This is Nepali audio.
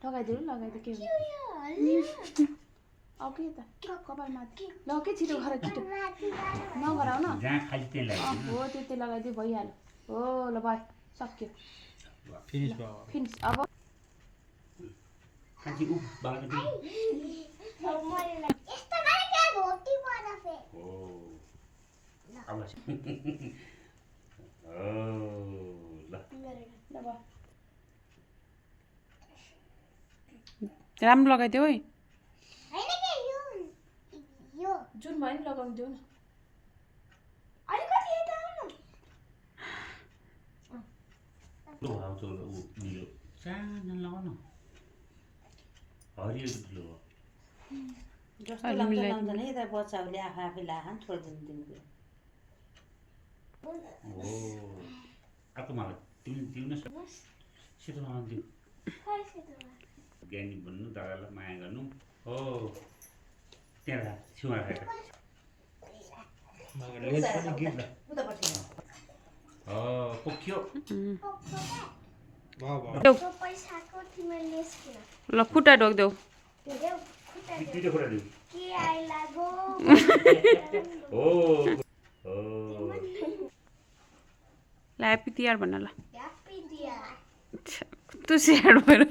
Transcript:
लगाइदिनु लगाइदियो के अब के त कपालमा ल के छिटो गर छिटो नगराउ न जहाँ खाली तेल लाग्यो हो त्यो लगाइदियो भइहाल्यो हो ल भयो सक्यो फिनिश भयो फिनिश अब खाली उ बाल्नु दे यस्तो गरे के घोटी पर्छ फे ओ अब ओ ल ल भयो राम्रो लगाइदियो है हैन के यो जुन भयो नि लगाउनु दिउ न अलिकति यता आउनु लो हाउ त उ निलो सानो लगाउन हरियो ठुलो जस्तो लाउँछ नि यता बच्चाहरूले आफै लाखान छोडिदिनु तिमीले ओ आत्मा दिउ न सेतो लगाउनु दिउ ज्ञानी भन्नु दादालाई माया गर्नु हो त्यहाँ छुवा राखेर मगर लेस पनि गिर्दा पोख्यो वाह वाह पैसाको तिमीले लेस किन ल खुट्टा ढोक्देऊ धेरै खुट्टा दुईटा कुरा दिउ के आइलागो हो हो ल ह्याप्पी तिहार भन्न ल ह्याप्पी दिया तँ स्याहार भएर